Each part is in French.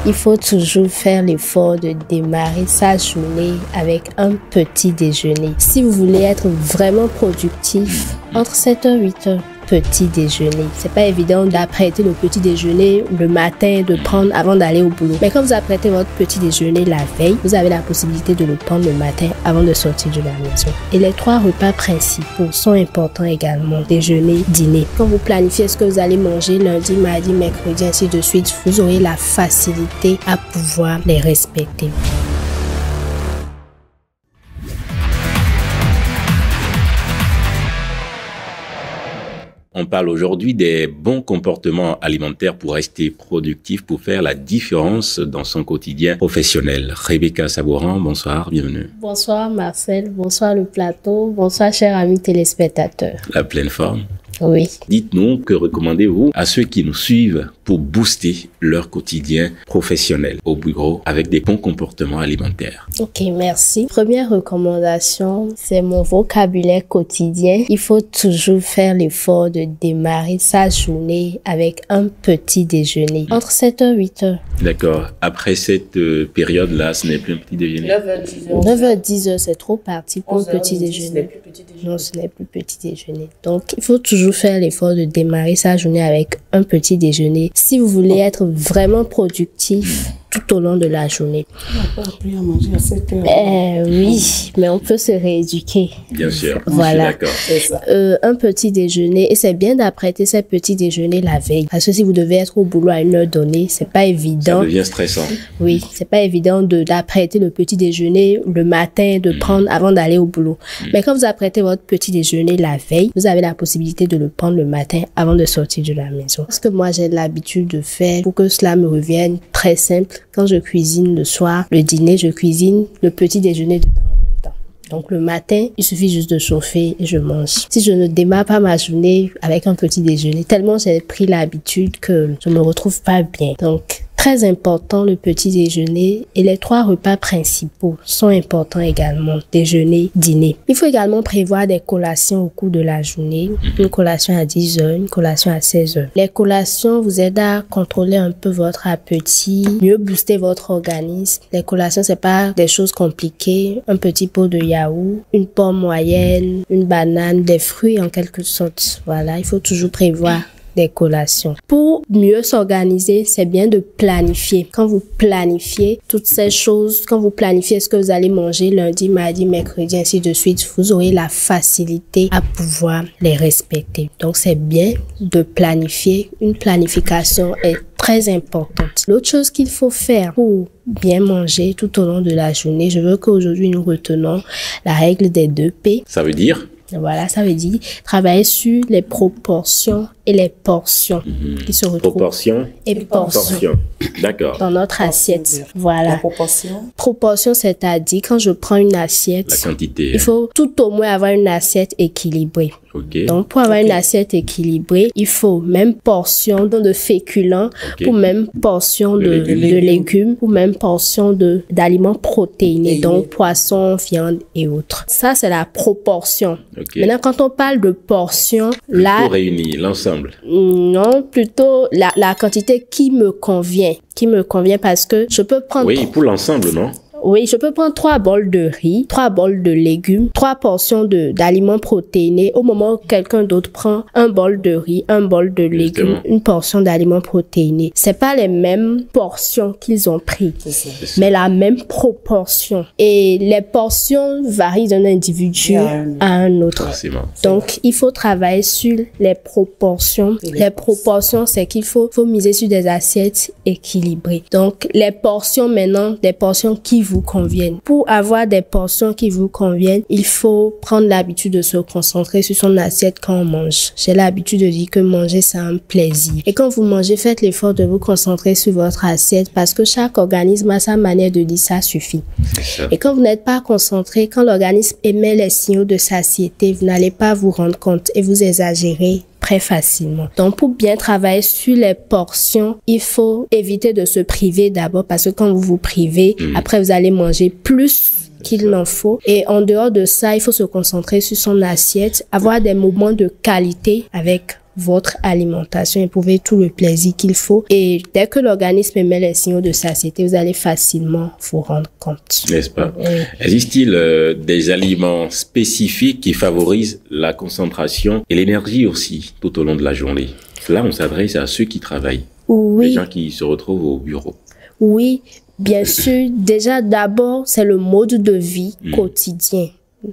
Il faut toujours faire l'effort de démarrer sa journée avec un petit déjeuner. Si vous voulez être vraiment productif, entre 7h et 8h, petit déjeuner. C'est pas évident d'apprêter le petit déjeuner le matin, de prendre avant d'aller au boulot. Mais quand vous apprêtez votre petit déjeuner la veille, vous avez la possibilité de le prendre le matin avant de sortir de la maison. Et les 3 repas principaux sont importants également. Déjeuner, dîner. Quand vous planifiez ce que vous allez manger lundi, mardi, mercredi, ainsi de suite, vous aurez la facilité à pouvoir les respecter. On parle aujourd'hui des bons comportements alimentaires pour rester productif, pour faire la différence dans son quotidien professionnel. Rebecca Sabouran, bonsoir, bienvenue. Bonsoir Marcel, bonsoir le plateau, bonsoir chers amis téléspectateurs. La pleine forme. Oui. Dites-nous, que recommandez-vous à ceux qui nous suivent pour booster leur quotidien professionnel au bureau avec des bons comportements alimentaires? Ok, merci. Première recommandation, c'est mon vocabulaire quotidien. Il faut toujours faire l'effort de démarrer sa journée avec un petit déjeuner. Entre 7h et 8h. D'accord. Après cette période-là, ce n'est plus un petit déjeuner? 9h, 10h. 9h, c'est trop parti pour un petit déjeuner. Non, ce n'est plus petit déjeuner. Donc, il faut toujours faire l'effort de démarrer sa journée avec un petit déjeuner si vous voulez être vraiment productif tout au long de la journée. On peut apprendre à manger à 7h. Oui, mais on peut se rééduquer. Bien sûr, Voilà. je suis d'accord. Un petit déjeuner, et c'est bien d'apprêter ces petits déjeuners la veille. Parce que si vous devez être au boulot à une heure donnée, c'est pas évident. Ça devient stressant. Oui, c'est pas évident d'apprêter le petit déjeuner le matin, de prendre avant d'aller au boulot. Mais quand vous apprêtez votre petit déjeuner la veille, vous avez la possibilité de le prendre le matin avant de sortir de la maison. Ce que moi j'ai l'habitude de faire pour que cela me revienne très simple, quand je cuisine le soir, le dîner, je cuisine le petit déjeuner dedans en même temps. Donc le matin, il suffit juste de chauffer et je mange. Si je ne démarre pas ma journée avec un petit déjeuner, tellement j'ai pris l'habitude que je me retrouve pas bien. Donc très important, le petit déjeuner, et les 3 repas principaux sont importants également. Déjeuner, dîner. Il faut également prévoir des collations au cours de la journée. Une collation à 10h, une collation à 16h. Les collations vous aident à contrôler un peu votre appétit, mieux booster votre organisme. Les collations, c'est pas des choses compliquées. Un petit pot de yaourt, une pomme moyenne, une banane, des fruits en quelque sorte. Voilà, il faut toujours prévoir des collations. Pour mieux s'organiser, c'est bien de planifier. Quand vous planifiez toutes ces choses, quand vous planifiez ce que vous allez manger lundi, mardi, mercredi, ainsi de suite, vous aurez la facilité à pouvoir les respecter. Donc, c'est bien de planifier. Une planification est très importante. L'autre chose qu'il faut faire pour bien manger tout au long de la journée, je veux qu'aujourd'hui nous retenons la règle des 2 P. Ça veut dire? Voilà, ça veut dire travailler sur les proportions et les portions qui se retrouvent. Proportion et portions. D'accord. Dans notre assiette. Voilà. La proportion. Proportion, c'est-à-dire quand je prends une assiette, La quantité. il faut tout au moins avoir une assiette équilibrée. Ok. Donc, pour avoir une assiette équilibrée, il faut même portion de féculents, pour même portion de légumes, pour même portion d'aliments protéinés, donc poisson, viande et autres. Ça, c'est la proportion. Okay. Maintenant, quand on parle de portion, là... Pour réunir l'ensemble. Non, plutôt la quantité qui me convient. Qui me convient parce que je peux prendre... Oui, pour l'ensemble, non? Oui, je peux prendre 3 bols de riz, 3 bols de légumes, 3 portions d'aliments protéinés au moment où quelqu'un d'autre prend un bol de riz, un bol de légumes, une portion d'aliments protéinés. C'est pas les mêmes portions qu'ils ont pris, mais la même proportion. Et les portions varient d'un individu à un autre. Forcément. Donc, il faut travailler sur les proportions. Les proportions, c'est qu'il faut miser sur des assiettes équilibrées. Donc, les portions maintenant, des portions qui vous conviennent. Pour avoir des portions qui vous conviennent, il faut prendre l'habitude de se concentrer sur son assiette quand on mange. J'ai l'habitude de dire que manger, c'est un plaisir. Et quand vous mangez, faites l'effort de vous concentrer sur votre assiette parce que chaque organisme a sa manière de dire ça suffit. Et quand vous n'êtes pas concentré, quand l'organisme émet les signaux de satiété, vous n'allez pas vous rendre compte et vous exagérez très facilement. Donc, pour bien travailler sur les portions, il faut éviter de se priver d'abord parce que quand vous vous privez, après vous allez manger plus qu'il n'en faut. Et en dehors de ça, il faut se concentrer sur son assiette, avoir des moments de qualité avec votre alimentation, éprouver tout le plaisir qu'il faut. Et dès que l'organisme émet les signaux de satiété, vous allez facilement vous rendre compte. N'est-ce pas? Existe-t-il des aliments spécifiques qui favorisent la concentration et l'énergie aussi tout au long de la journée? Là, on s'adresse à ceux qui travaillent, les gens qui se retrouvent au bureau. Oui, bien sûr. Déjà, d'abord, c'est le mode de vie quotidien.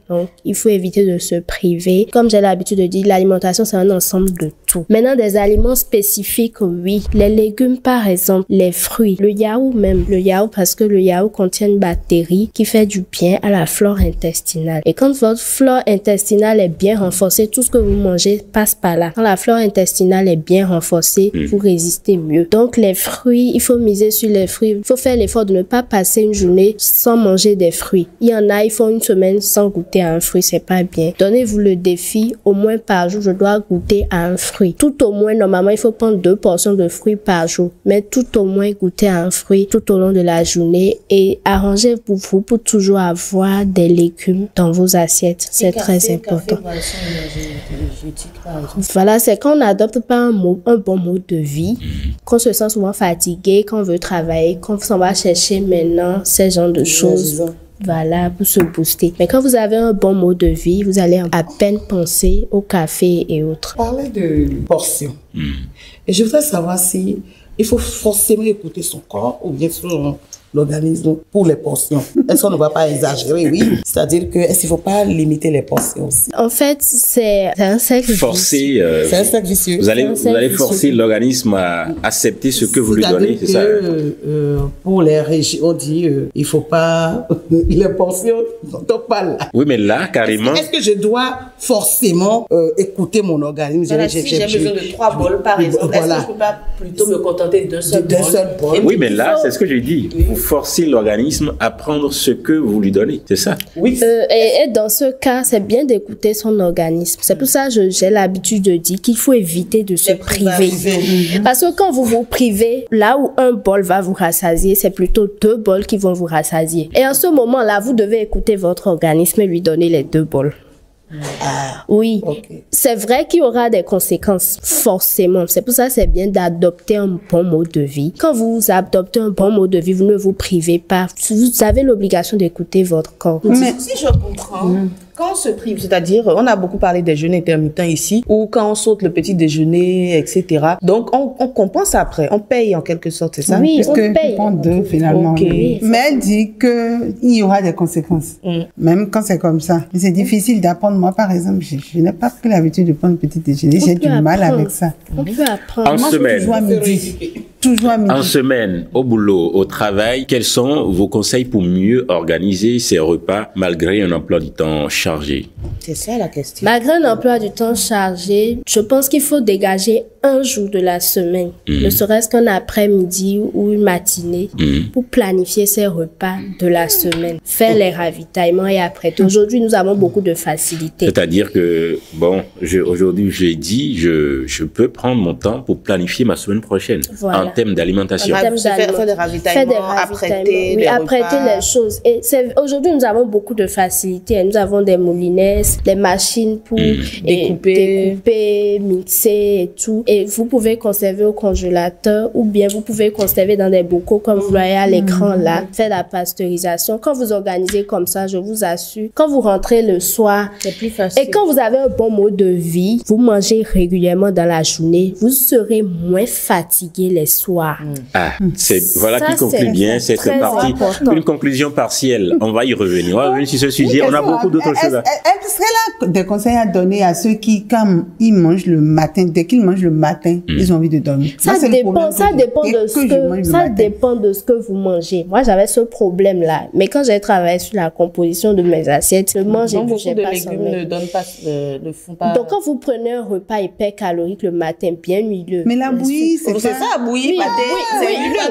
Donc, il faut éviter de se priver. Comme j'ai l'habitude de dire, l'alimentation, c'est un ensemble de tout. Maintenant, des aliments spécifiques, oui. Les légumes, par exemple, les fruits, le yaourt même. Le yaourt, parce que le yaourt contient une bactérie qui fait du bien à la flore intestinale. Et quand votre flore intestinale est bien renforcée, tout ce que vous mangez passe par là. Quand la flore intestinale est bien renforcée, vous résistez mieux. Donc, les fruits, il faut miser sur les fruits. Il faut faire l'effort de ne pas passer une journée sans manger des fruits. Il y en a, ils font une semaine sans goûter à un fruit, c'est pas bien. Donnez-vous le défi, au moins par jour, je dois goûter à un fruit. Tout au moins, normalement, il faut prendre 2 portions de fruits par jour, mais tout au moins goûter à un fruit tout au long de la journée et arrangez pour vous pour toujours avoir des légumes dans vos assiettes. C'est très important. Voilà, c'est quand on n'adopte pas un bon mode de vie, qu'on se sent souvent fatigué, qu'on veut travailler, qu'on s'en va chercher maintenant ces genres de choses. Voilà, pour se booster. Mais quand vous avez un bon mode de vie, vous allez à peine penser au café et autres. Parler de portions. Et je voudrais savoir si il faut forcément écouter son corps ou bien son l'organisme pour les portions. Est-ce qu'on ne va pas exagérer? Oui. C'est-à-dire que est-ce qu'il ne faut pas limiter les portions aussi? En fait, c'est un cercle vicieux. C'est un cercle vicieux. Vous allez forcer l'organisme à accepter ce que vous lui donnez, c'est ça? Pour les régimes, on dit il ne faut pas les portions dont on parle. Oui, mais là, carrément. Est-ce que je dois forcément écouter mon organisme? Voilà, si j'ai besoin de 3 bols, par exemple, est-ce que je ne peux pas plutôt me contenter d'un seul bol? Oui, mais là, c'est ce que j'ai dit. Vous forcez l'organisme à prendre ce que vous lui donnez, c'est ça? Oui. Et dans ce cas, c'est bien d'écouter son organisme. C'est pour ça que j'ai l'habitude de dire qu'il faut éviter de se priver. Parce que quand vous vous privez, là où un bol va vous rassasier, c'est plutôt 2 bols qui vont vous rassasier. Et en ce moment-là, vous devez écouter votre organisme et lui donner les 2 bols. Oui, c'est vrai qu'il y aura des conséquences, forcément. C'est pour ça que c'est bien d'adopter un bon mode de vie. Quand vous adoptez un bon mode de vie, vous ne vous privez pas. Vous avez l'obligation d'écouter votre corps. Mais si je comprends, quand on se prive, c'est-à-dire, on a beaucoup parlé des jeûnes intermittents ici, ou quand on saute le petit déjeuner, etc. Donc, on compense après, on paye en quelque sorte, c'est ça? Oui, parce on paye. On prend 2 finalement. Okay. Mais elle dit qu'il y aura des conséquences, même quand c'est comme ça. Mais c'est difficile d'apprendre. Moi, par exemple, je n'ai pas pris l'habitude de prendre petit déjeuner. J'ai du mal avec ça. On peut apprendre. En semaine. Toujours à midi. Toujours à midi. En semaine, au boulot, au travail, quels sont vos conseils pour mieux organiser ces repas malgré un emploi du temps chargé? C'est ça la question. Malgré un emploi du temps chargé, je pense qu'il faut dégager un jour de la semaine, ne serait-ce qu'un après-midi ou une matinée, pour planifier ces repas de la semaine, faire les ravitaillements et après. Aujourd'hui, nous avons beaucoup de facilité. C'est-à-dire que, bon, aujourd'hui, j'ai dit, je peux prendre mon temps pour planifier ma semaine prochaine en termes d'alimentation. Faire des ravitaillements, apprêter oui, apprêter repas. les choses. Et aujourd'hui, nous avons beaucoup de facilité. Nous avons des moulinesses, des machines pour découper, mixer et tout. Et vous pouvez conserver au congélateur ou bien vous pouvez conserver dans des bocaux comme vous voyez à l'écran là. Faire la pasteurisation. Quand vous organisez comme ça, je vous assure, quand vous rentrez le soir, c'est plus facile. Et quand vous avez un bon mode de vie, vous mangez régulièrement dans la journée, vous serez moins fatigué les soirs. Voilà qui conclut bien cette partie. Une conclusion partielle. On va y revenir. On va revenir sur ce sujet. On a beaucoup d'autres choses. Est-ce serait là des conseils à donner à ceux qui, quand ils mangent le matin, dès qu'ils mangent le matin, ils ont envie de dormir? Ça dépend de ce que vous mangez. Moi, j'avais ce problème-là. Mais quand j'ai travaillé sur la composition de mes assiettes, je mangeais beaucoup de légumes ne font pas. Donc, quand vous prenez un repas hyper calorique le matin, bien huileux. Mais la bouillie, c'est ça, bouillie, pâté,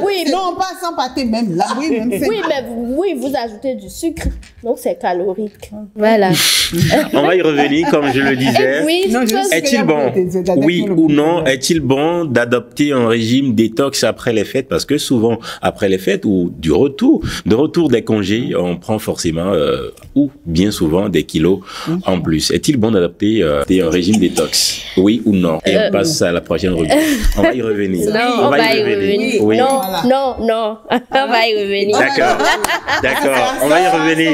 oui, non, pas sans pâté même. La bouillie même, oui, mais vous ajoutez du sucre, donc c'est calorique. Voilà. Voilà. On va y revenir, comme je le disais. Oui, Non, je- Est-il bon, oui ou non, est-il bon d'adopter un régime détox après les fêtes? Parce que souvent, après les fêtes ou de retour des congés, on prend forcément, ou bien souvent, des kilos en plus. Est-il bon d'adopter un régime détox? Oui ou non? Et on passe à la prochaine rubrique. On va y revenir. Non, on va y revenir. Oui. Non, non, non. On va y revenir. D'accord. On va y revenir.